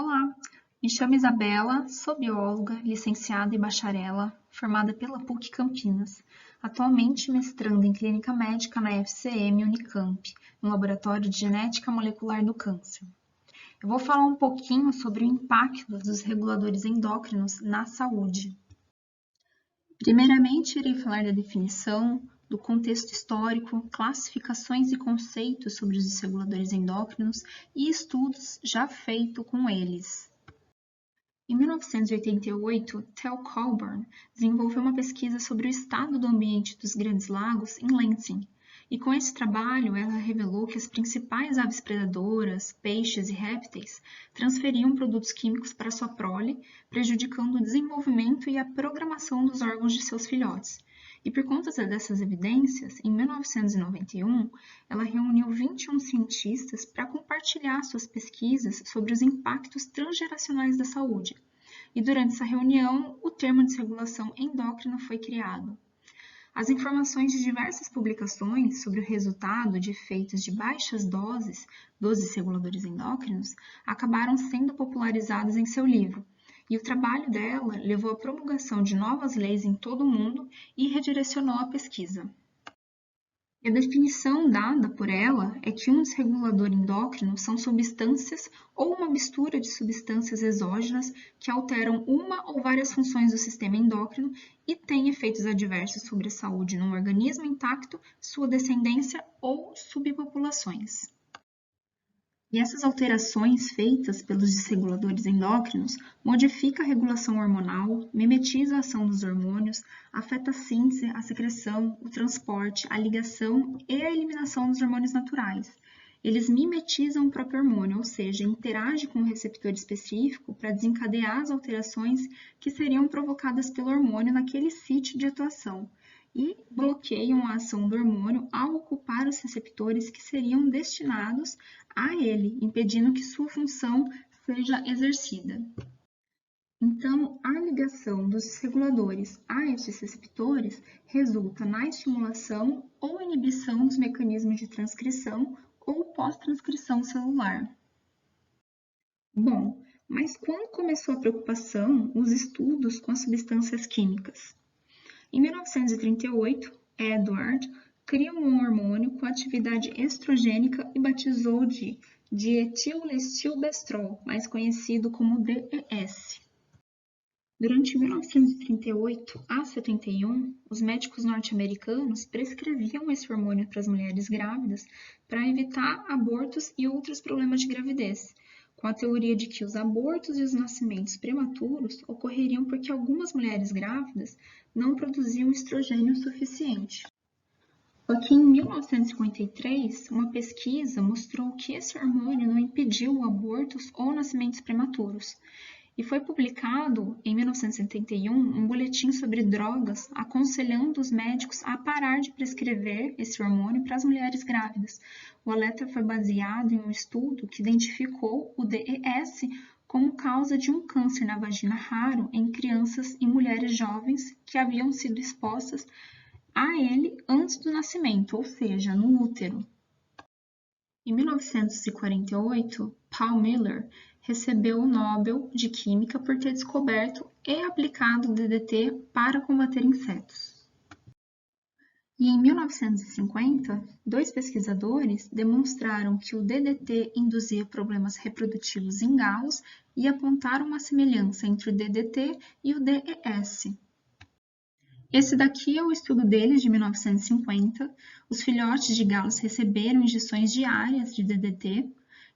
Olá, me chamo Isabela, sou bióloga, licenciada e bacharela, formada pela PUC Campinas, atualmente mestrando em Clínica Médica na FCM Unicamp, no Laboratório de Genética Molecular do Câncer. Eu vou falar um pouquinho sobre o impacto dos reguladores endócrinos na saúde. Primeiramente, irei falar da definição, do contexto histórico, classificações e conceitos sobre os reguladores endócrinos e estudos já feitos com eles. Em 1988, Tel Colburn desenvolveu uma pesquisa sobre o estado do ambiente dos Grandes Lagos em Lansing, e com esse trabalho ela revelou que as principais aves predadoras, peixes e répteis transferiam produtos químicos para sua prole, prejudicando o desenvolvimento e a programação dos órgãos de seus filhotes. E por conta dessas evidências, em 1991, ela reuniu 21 cientistas para compartilhar suas pesquisas sobre os impactos transgeracionais da saúde. E durante essa reunião, o termo desregulação endócrina foi criado. As informações de diversas publicações sobre o resultado de efeitos de baixas doses dos desreguladores endócrinos acabaram sendo popularizadas em seu livro, e o trabalho dela levou à promulgação de novas leis em todo o mundo e redirecionou a pesquisa. E a definição dada por ela é que um desregulador endócrino são substâncias ou uma mistura de substâncias exógenas que alteram uma ou várias funções do sistema endócrino e têm efeitos adversos sobre a saúde num organismo intacto, sua descendência ou subpopulações. E essas alterações feitas pelos desreguladores endócrinos modificam a regulação hormonal, mimetiza a ação dos hormônios, afeta a síntese, a secreção, o transporte, a ligação e a eliminação dos hormônios naturais. Eles mimetizam o próprio hormônio, ou seja, interagem com o receptor específico para desencadear as alterações que seriam provocadas pelo hormônio naquele sítio de atuação e bloqueiam a ação do hormônio ao ocupar os receptores que seriam destinados a ele, impedindo que sua função seja exercida. Então, a ligação dos reguladores a estes receptores resulta na estimulação ou inibição dos mecanismos de transcrição ou pós-transcrição celular. Bom, mas quando começou a preocupação, os estudos com as substâncias químicas? Em 1938, Edward cria um hormônio com atividade estrogênica e batizou de dietilestilbestrol, mais conhecido como DES. Durante 1938 a 71, os médicos norte-americanos prescreviam esse hormônio para as mulheres grávidas para evitar abortos e outros problemas de gravidez, com a teoria de que os abortos e os nascimentos prematuros ocorreriam porque algumas mulheres grávidas não produziam estrogênio suficiente. Só que em 1953, uma pesquisa mostrou que esse hormônio não impediu abortos ou nascimentos prematuros, e foi publicado em 1971 um boletim sobre drogas aconselhando os médicos a parar de prescrever esse hormônio para as mulheres grávidas. O alerta foi baseado em um estudo que identificou o DES como causa de um câncer na vagina raro em crianças e mulheres jovens que haviam sido expostas a ele antes do nascimento, ou seja, no útero. Em 1948, Paul Miller recebeu o Nobel de Química por ter descoberto e aplicado o DDT para combater insetos. E em 1950, dois pesquisadores demonstraram que o DDT induzia problemas reprodutivos em galos e apontaram uma semelhança entre o DDT e o DES. Esse daqui é o estudo deles de 1950. Os filhotes de galos receberam injeções diárias de DDT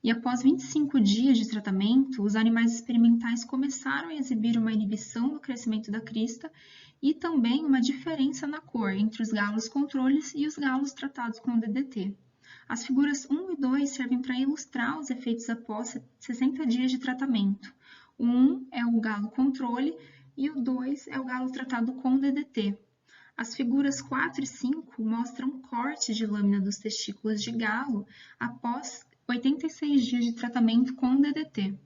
e após 25 dias de tratamento, os animais experimentais começaram a exibir uma inibição do crescimento da crista e também uma diferença na cor entre os galos controles e os galos tratados com o DDT. As figuras 1 e 2 servem para ilustrar os efeitos após 60 dias de tratamento. O 1 é o galo controle e o 2 é o galo tratado com DDT. As figuras 4 e 5 mostram cortes de lâmina dos testículos de galo após 86 dias de tratamento com DDT.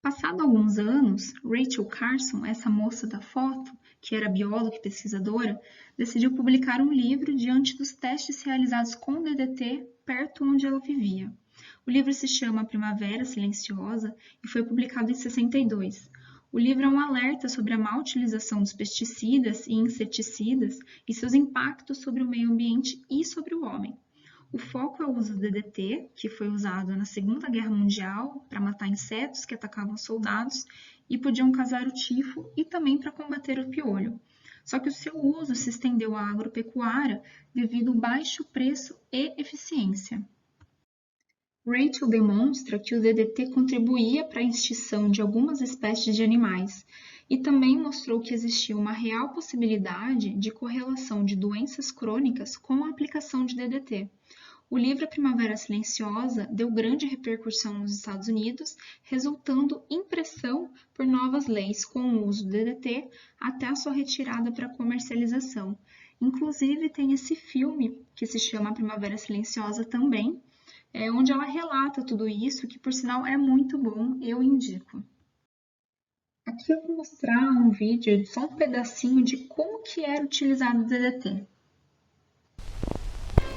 Passado alguns anos, Rachel Carson, essa moça da foto, que era bióloga e pesquisadora, decidiu publicar um livro diante dos testes realizados com DDT perto onde ela vivia. O livro se chama Primavera Silenciosa e foi publicado em 62. O livro é um alerta sobre a má utilização dos pesticidas e inseticidas e seus impactos sobre o meio ambiente e sobre o homem. O foco é o uso do DDT, que foi usado na Segunda Guerra Mundial para matar insetos que atacavam soldados e podiam causar o tifo e também para combater o piolho. Só que o seu uso se estendeu à agropecuária devido ao baixo preço e eficiência. Rachel demonstra que o DDT contribuía para a extinção de algumas espécies de animais e também mostrou que existia uma real possibilidade de correlação de doenças crônicas com a aplicação de DDT. O livro A Primavera Silenciosa deu grande repercussão nos Estados Unidos, resultando em pressão por novas leis com o uso do DDT até a sua retirada para comercialização. Inclusive tem esse filme que se chama A Primavera Silenciosa também, onde ela relata tudo isso, que por sinal é muito bom, eu indico. Aqui eu vou mostrar um vídeo, só um pedacinho de como que era utilizado o DDT.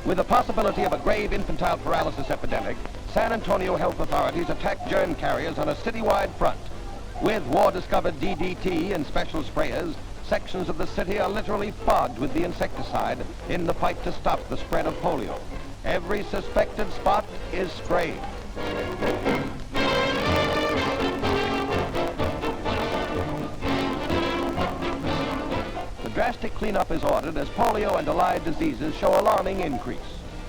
With the possibility of a grave infantile paralysis epidemic, San Antonio health authorities attacked germ carriers on a citywide front. With war-discovered DDT and special sprayers, sections of the city are literally fogged with the insecticide in the fight to stop the spread of polio. Every suspected spot is sprayed. The drastic cleanup is ordered as polio and allied diseases show alarming increase.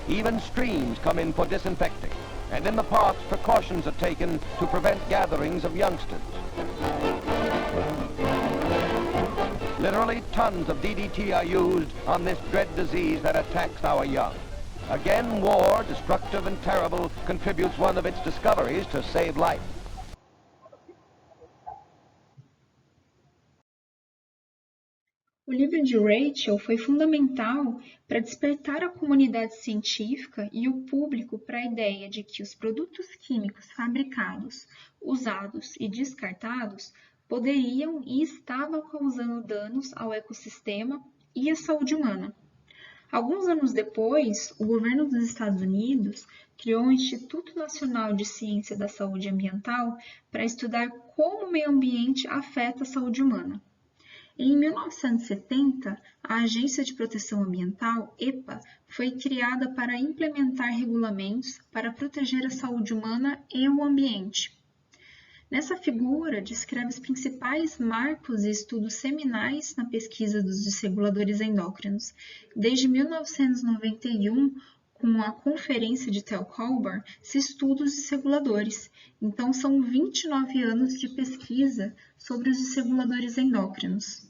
Even streams come in for disinfecting, and in the parks precautions are taken to prevent gatherings of youngsters. Literally tons of DDT are used on this dread disease that attacks our young. Again, war, destructive and terrible, contributes one of its discoveries to save life. O livro de Rachel foi fundamental para despertar a comunidade científica e o público para a ideia de que os produtos químicos fabricados, usados e descartados poderiam e estavam causando danos ao ecossistema e à saúde humana. Alguns anos depois, o governo dos Estados Unidos criou o Instituto Nacional de Ciência da Saúde Ambiental para estudar como o meio ambiente afeta a saúde humana. Em 1970, a Agência de Proteção Ambiental, EPA, foi criada para implementar regulamentos para proteger a saúde humana e o ambiente. Nessa figura, descreve os principais marcos e estudos seminais na pesquisa dos desreguladores endócrinos. Desde 1991, com a Conferência de Tel Colburn, se estuda os desreguladores. Então, são 29 anos de pesquisa sobre os desreguladores endócrinos.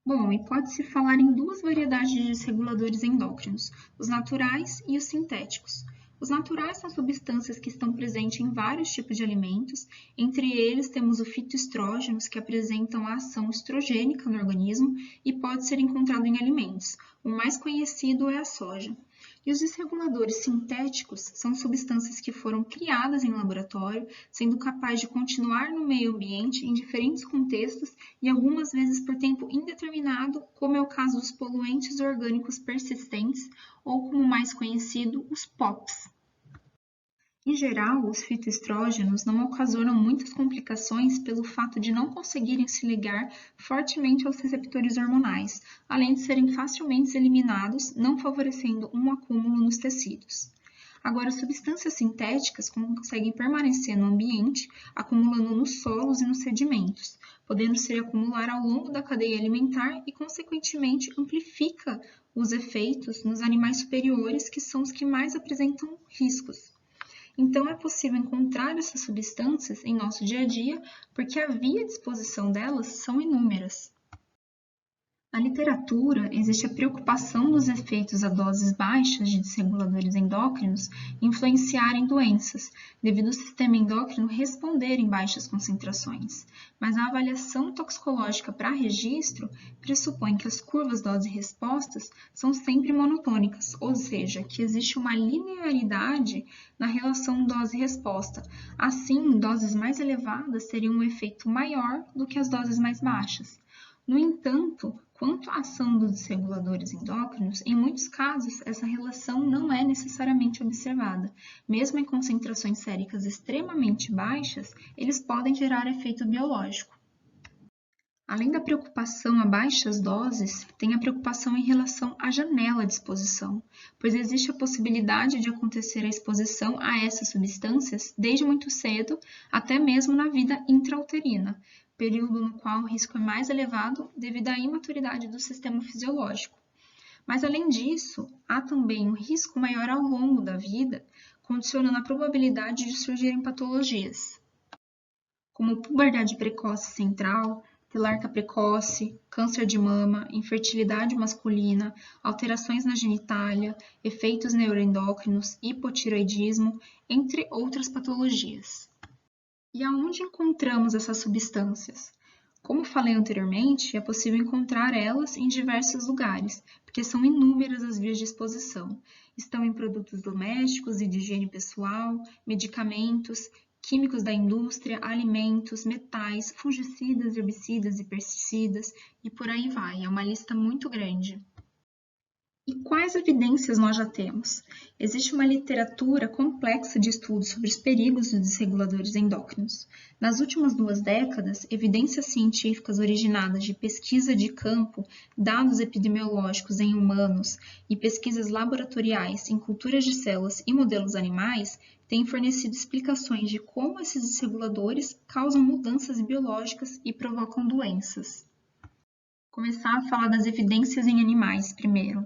Bom, e pode-se falar em duas variedades de desreguladores endócrinos, os naturais e os sintéticos. Os naturais são substâncias que estão presentes em vários tipos de alimentos, entre eles temos o fitoestrógenos, que apresentam a ação estrogênica no organismo e pode ser encontrado em alimentos. O mais conhecido é a soja. E os desreguladores sintéticos são substâncias que foram criadas em laboratório, sendo capazes de continuar no meio ambiente em diferentes contextos e algumas vezes por tempo indeterminado, como é o caso dos poluentes orgânicos persistentes, ou como mais conhecido, os POPs. Em geral, os fitoestrógenos não ocasionam muitas complicações pelo fato de não conseguirem se ligar fortemente aos receptores hormonais, além de serem facilmente eliminados, não favorecendo um acúmulo nos tecidos. Agora, substâncias sintéticas conseguem permanecer no ambiente, acumulando nos solos e nos sedimentos, podendo se acumular ao longo da cadeia alimentar e, consequentemente, amplifica os efeitos nos animais superiores, que são os que mais apresentam riscos. Então, é possível encontrar essas substâncias em nosso dia a dia porque a via de exposição delas são inúmeras. Na literatura, existe a preocupação dos efeitos a doses baixas de desreguladores endócrinos influenciarem doenças, devido ao sistema endócrino responder em baixas concentrações. Mas a avaliação toxicológica para registro pressupõe que as curvas dose-respostas são sempre monotônicas, ou seja, que existe uma linearidade na relação dose-resposta. Assim, doses mais elevadas teriam um efeito maior do que as doses mais baixas. No entanto, Quanto à ação dos desreguladores endócrinos, em muitos casos, essa relação não é necessariamente observada. Mesmo em concentrações séricas extremamente baixas, eles podem gerar efeito biológico. Além da preocupação a baixas doses, tem a preocupação em relação à janela de exposição, pois existe a possibilidade de acontecer a exposição a essas substâncias desde muito cedo, até mesmo na vida intrauterina, período no qual o risco é mais elevado devido à imaturidade do sistema fisiológico. Mas, além disso, há também um risco maior ao longo da vida, condicionando a probabilidade de surgirem patologias, como puberdade precoce central, telarca precoce, câncer de mama, infertilidade masculina, alterações na genitália, efeitos neuroendócrinos, hipotireoidismo, entre outras patologias. E aonde encontramos essas substâncias? Como falei anteriormente, é possível encontrar elas em diversos lugares, porque são inúmeras as vias de exposição. Estão em produtos domésticos e de higiene pessoal, medicamentos, químicos da indústria, alimentos, metais, fungicidas, herbicidas e pesticidas, e por aí vai. É uma lista muito grande. E quais evidências nós já temos? Existe uma literatura complexa de estudos sobre os perigos dos desreguladores endócrinos. Nas últimas 2 décadas, evidências científicas originadas de pesquisa de campo, dados epidemiológicos em humanos e pesquisas laboratoriais em culturas de células e modelos animais têm fornecido explicações de como esses desreguladores causam mudanças biológicas e provocam doenças. Vou começar a falar das evidências em animais primeiro.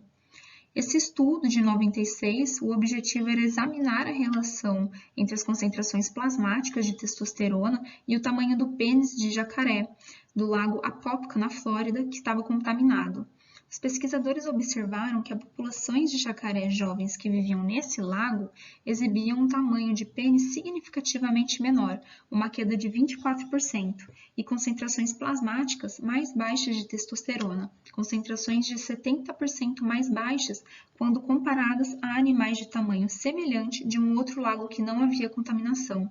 Esse estudo de 96, o objetivo era examinar a relação entre as concentrações plasmáticas de testosterona e o tamanho do pênis de jacaré, do lago Apopka, na Flórida, que estava contaminado. Os pesquisadores observaram que as populações de jacarés jovens que viviam nesse lago exibiam um tamanho de pênis significativamente menor, uma queda de 24%, e concentrações plasmáticas mais baixas de testosterona, concentrações de 70% mais baixas quando comparadas a animais de tamanho semelhante de um outro lago que não havia contaminação.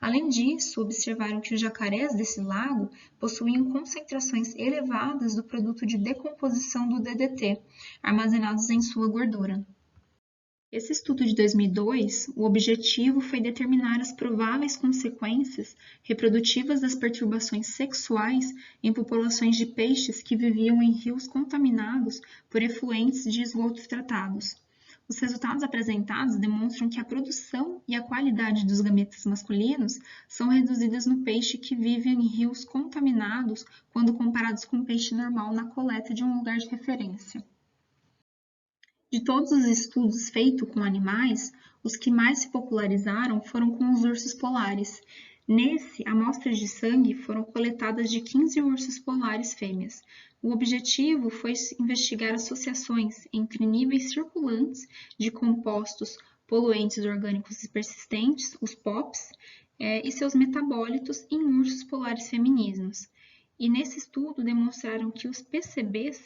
Além disso, observaram que os jacarés desse lago possuíam concentrações elevadas do produto de decomposição do DDT, armazenados em sua gordura. Esse estudo de 2002, o objetivo foi determinar as prováveis consequências reprodutivas das perturbações sexuais em populações de peixes que viviam em rios contaminados por efluentes de esgotos tratados. Os resultados apresentados demonstram que a produção e a qualidade dos gametas masculinos são reduzidas no peixe que vive em rios contaminados quando comparados com o peixe normal na coleta de um lugar de referência. De todos os estudos feitos com animais, os que mais se popularizaram foram com os ursos polares. Nesse, amostras de sangue foram coletadas de 15 ursos polares fêmeas. O objetivo foi investigar associações entre níveis circulantes de compostos poluentes orgânicos persistentes, os POPs, e seus metabólitos em ursos polares femininos. E nesse estudo demonstraram que os PCBs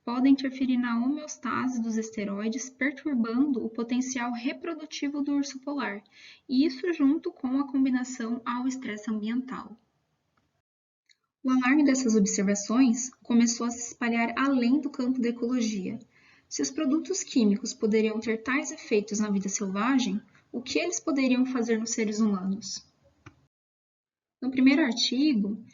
podem interferir na homeostase dos esteroides, perturbando o potencial reprodutivo do urso polar, e isso junto com a combinação ao estresse ambiental. O alarme dessas observações começou a se espalhar além do campo da ecologia. Se os produtos químicos poderiam ter tais efeitos na vida selvagem, o que eles poderiam fazer nos seres humanos? No primeiro artigo,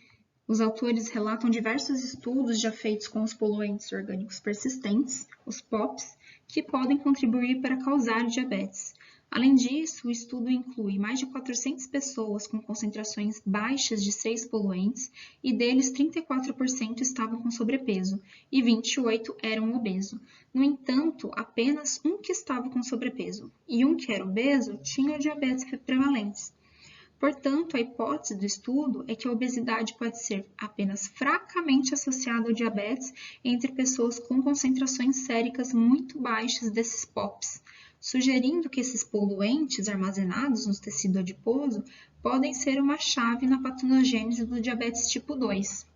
os autores relatam diversos estudos já feitos com os poluentes orgânicos persistentes, os POPs, que podem contribuir para causar diabetes. Além disso, o estudo inclui mais de 400 pessoas com concentrações baixas de 6 poluentes e deles 34% estavam com sobrepeso e 28% eram obesos. No entanto, apenas um que estava com sobrepeso e um que era obeso tinha diabetes prevalentes. Portanto, a hipótese do estudo é que a obesidade pode ser apenas fracamente associada ao diabetes entre pessoas com concentrações séricas muito baixas desses POPs, sugerindo que esses poluentes armazenados no tecido adiposo podem ser uma chave na patogênese do diabetes tipo 2.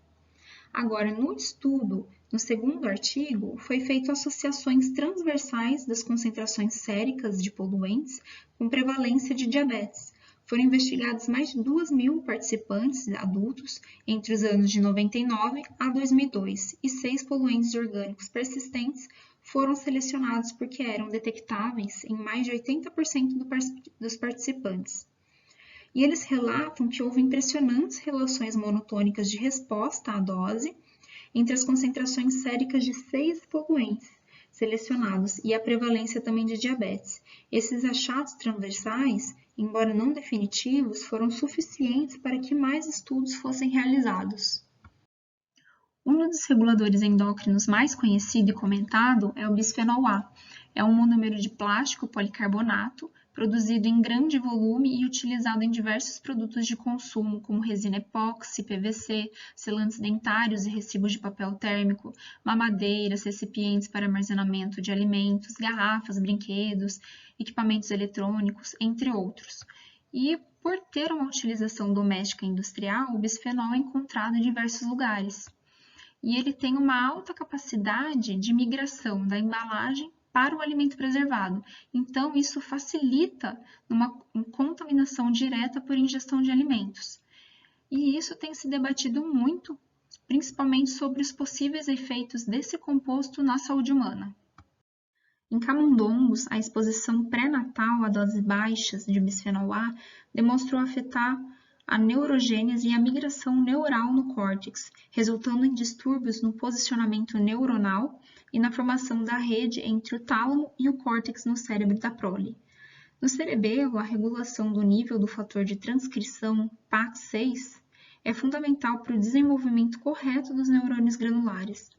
Agora, no estudo, no segundo artigo, foi feito associações transversais das concentrações séricas de poluentes com prevalência de diabetes. foram investigados mais de 2.000 participantes adultos entre os anos de 99 a 2002 e 6 poluentes orgânicos persistentes foram selecionados porque eram detectáveis em mais de 80% dos participantes. E eles relatam que houve impressionantes relações monotônicas de resposta à dose entre as concentrações séricas de 6 poluentes selecionados e a prevalência também de diabetes. Esses achados transversais, embora não definitivos, foram suficientes para que mais estudos fossem realizados. Um dos reguladores endócrinos mais conhecido e comentado é o bisfenol A. É um monômero de plástico policarbonato produzido em grande volume e utilizado em diversos produtos de consumo, como resina epóxi, PVC, selantes dentários e recibos de papel térmico, mamadeiras, recipientes para armazenamento de alimentos, garrafas, brinquedos, equipamentos eletrônicos, entre outros. E por ter uma utilização doméstica e industrial, o bisfenol é encontrado em diversos lugares. E ele tem uma alta capacidade de migração da embalagem para o alimento preservado. Então, isso facilita uma contaminação direta por ingestão de alimentos. E isso tem se debatido muito, principalmente sobre os possíveis efeitos desse composto na saúde humana. Em camundongos, a exposição pré-natal a doses baixas de bisfenol A demonstrou afetar a neurogênese e a migração neural no córtex, resultando em distúrbios no posicionamento neuronal e na formação da rede entre o tálamo e o córtex no cérebro da prole. No cerebelo, a regulação do nível do fator de transcrição PAX6 é fundamental para o desenvolvimento correto dos neurônios granulares.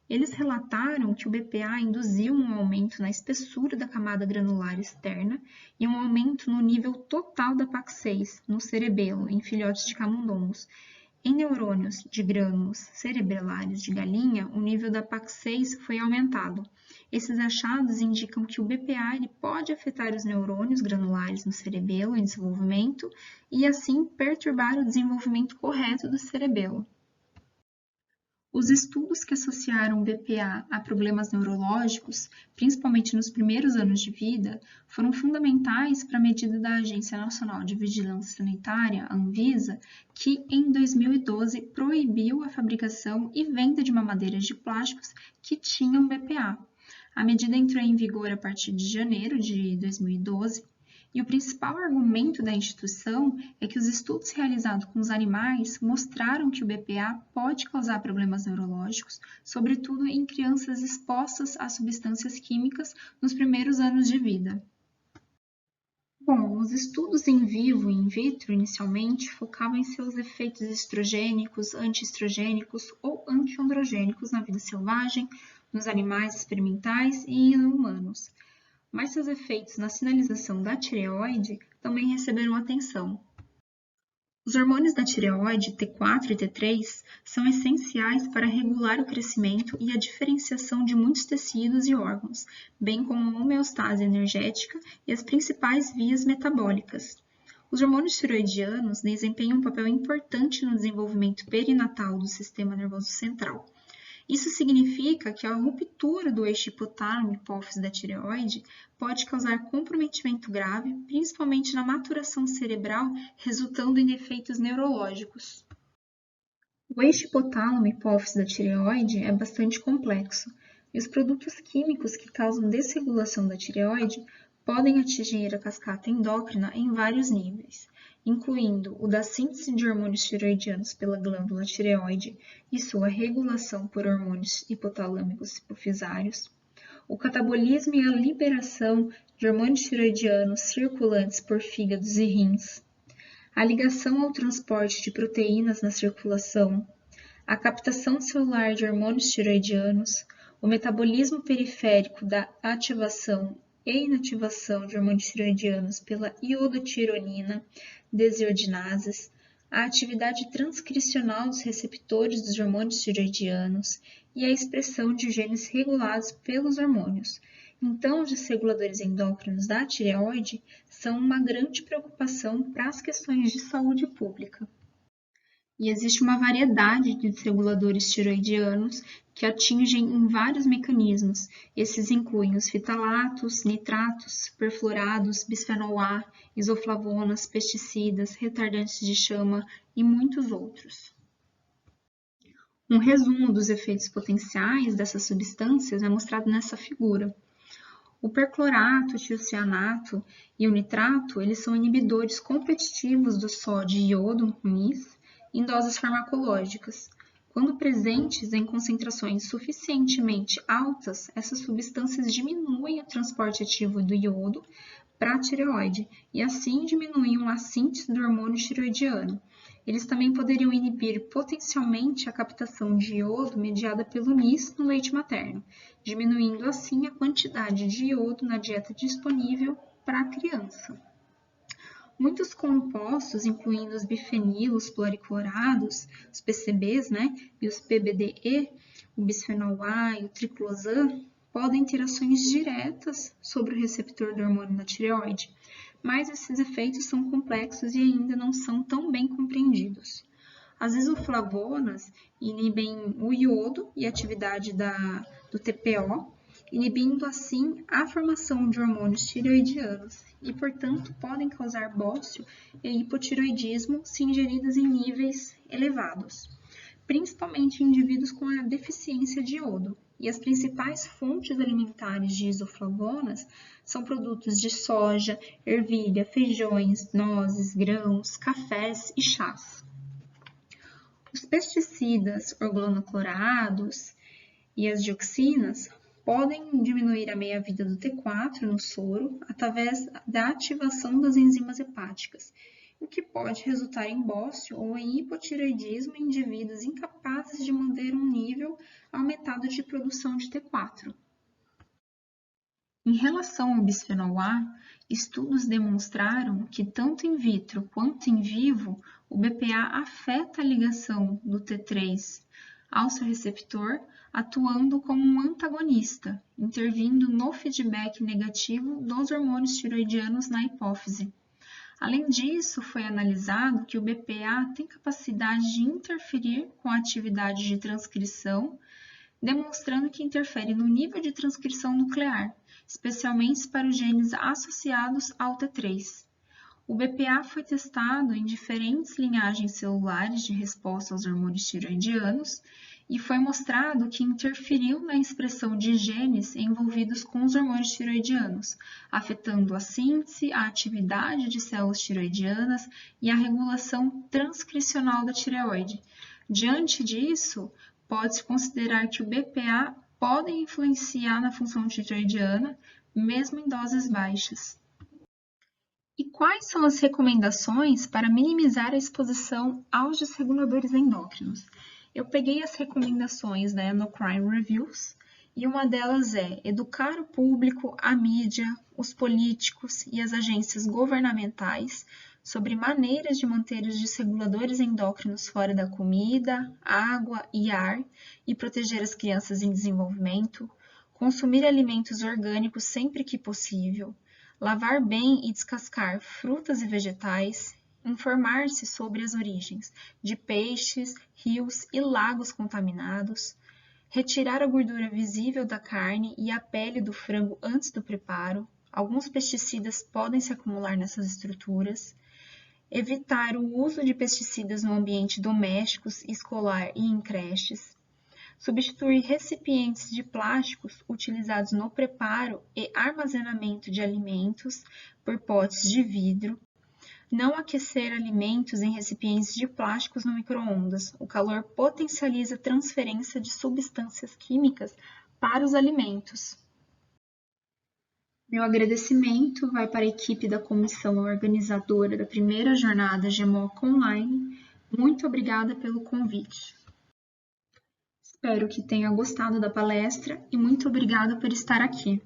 Eles relataram que o BPA induziu um aumento na espessura da camada granular externa e um aumento no nível total da PAX6 no cerebelo, em filhotes de camundongos. Em neurônios de grânulos cerebelares de galinha, o nível da PAX6 foi aumentado. Esses achados indicam que o BPA pode afetar os neurônios granulares no cerebelo em desenvolvimento e, assim, perturbar o desenvolvimento correto do cerebelo. Os estudos que associaram o BPA a problemas neurológicos, principalmente nos primeiros anos de vida, foram fundamentais para a medida da Agência Nacional de Vigilância Sanitária, a Anvisa, que em 2012 proibiu a fabricação e venda de mamadeiras de plásticos que tinham BPA. A medida entrou em vigor a partir de janeiro de 2012. E o principal argumento da instituição é que os estudos realizados com os animais mostraram que o BPA pode causar problemas neurológicos, sobretudo em crianças expostas a substâncias químicas nos primeiros anos de vida. Bom, os estudos em vivo e in vitro, inicialmente, focavam em seus efeitos estrogênicos, antiestrogênicos ou antiandrogênicos na vida selvagem, nos animais experimentais e em humanos. Mas seus efeitos na sinalização da tireoide também receberam atenção. Os hormônios da tireoide, T4 e T3, são essenciais para regular o crescimento e a diferenciação de muitos tecidos e órgãos, bem como a homeostase energética e as principais vias metabólicas. Os hormônios tireoidianos desempenham um papel importante no desenvolvimento perinatal do sistema nervoso central. Isso significa que a ruptura do eixo hipotálamo-hipófise da tireoide pode causar comprometimento grave, principalmente na maturação cerebral, resultando em efeitos neurológicos. O eixo hipotálamo-hipófise da tireoide é bastante complexo, e os produtos químicos que causam desregulação da tireoide podem atingir a cascata endócrina em vários níveis, incluindo o da síntese de hormônios tireoidianos pela glândula tireoide e sua regulação por hormônios hipotalâmicos hipofisários, o catabolismo e a liberação de hormônios tireoidianos circulantes por fígados e rins, a ligação ao transporte de proteínas na circulação, a captação celular de hormônios tireoidianos, o metabolismo periférico da ativação e inativação de hormônios tireoidianos pela iodotironina, desiodinases, a atividade transcricional dos receptores dos hormônios tireoidianos e a expressão de genes regulados pelos hormônios. Então, os desreguladores endócrinos da tireoide são uma grande preocupação para as questões de saúde pública. E existe uma variedade de desreguladores tiroidianos que atingem em vários mecanismos. Esses incluem os fitalatos, nitratos, perfluorados, bisfenol A, isoflavonas, pesticidas, retardantes de chama e muitos outros. Um resumo dos efeitos potenciais dessas substâncias é mostrado nessa figura. O perclorato, o tiocianato e o nitrato, eles são inibidores competitivos do sódio e iodo, NIS, em doses farmacológicas. Quando presentes em concentrações suficientemente altas, essas substâncias diminuem o transporte ativo do iodo para a tireoide e assim diminuem a síntese do hormônio tiroidiano. Eles também poderiam inibir potencialmente a captação de iodo mediada pelo NIS no leite materno, diminuindo assim a quantidade de iodo na dieta disponível para a criança. Muitos compostos, incluindo os bifenilos pluriclorados, os PCBs, e os PBDE, o bisfenol A e o triclosan, podem ter ações diretas sobre o receptor do hormônio na tireoide, mas esses efeitos são complexos e ainda não são tão bem compreendidos. As isoflavonas inibem o iodo e a atividade do TPO, inibindo assim a formação de hormônios tireoidianos e, portanto, podem causar bócio e hipotireoidismo se ingeridas em níveis elevados, principalmente em indivíduos com a deficiência de iodo. E as principais fontes alimentares de isoflavonas são produtos de soja, ervilha, feijões, nozes, grãos, cafés e chás. Os pesticidas organoclorados e as dioxinas podem diminuir a meia-vida do T4 no soro através da ativação das enzimas hepáticas, o que pode resultar em bócio ou em hipotireoidismo em indivíduos incapazes de manter um nível aumentado de produção de T4. Em relação ao bisfenol A, estudos demonstraram que tanto in vitro quanto em vivo, o BPA afeta a ligação do T3 ao seu receptor, atuando como um antagonista, intervindo no feedback negativo dos hormônios tiroidianos na hipófise. Além disso, foi analisado que o BPA tem capacidade de interferir com a atividade de transcrição, demonstrando que interfere no nível de transcrição nuclear, especialmente para os genes associados ao T3. O BPA foi testado em diferentes linhagens celulares de resposta aos hormônios tiroidianos e foi mostrado que interferiu na expressão de genes envolvidos com os hormônios tiroidianos, afetando a síntese, a atividade de células tiroidianas e a regulação transcricional da tireoide. Diante disso, pode-se considerar que o BPA pode influenciar na função tireoidiana, mesmo em doses baixas. E quais são as recomendações para minimizar a exposição aos desreguladores endócrinos? Eu peguei as recomendações da Endocrine Reviews e uma delas é educar o público, a mídia, os políticos e as agências governamentais sobre maneiras de manter os desreguladores endócrinos fora da comida, água e ar e proteger as crianças em desenvolvimento, consumir alimentos orgânicos sempre que possível, lavar bem e descascar frutas e vegetais, informar-se sobre as origens de peixes, rios e lagos contaminados, retirar a gordura visível da carne e a pele do frango antes do preparo. Alguns pesticidas podem se acumular nessas estruturas. Evitar o uso de pesticidas no ambiente doméstico, escolar e em creches. Substituir recipientes de plásticos utilizados no preparo e armazenamento de alimentos por potes de vidro. Não aquecer alimentos em recipientes de plásticos no micro-ondas. O calor potencializa a transferência de substâncias químicas para os alimentos. Meu agradecimento vai para a equipe da comissão organizadora da primeira jornada GEMOC Online. Muito obrigada pelo convite. Espero que tenha gostado da palestra e muito obrigada por estar aqui.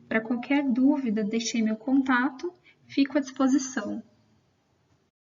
Para qualquer dúvida, deixei meu contato, fico à disposição.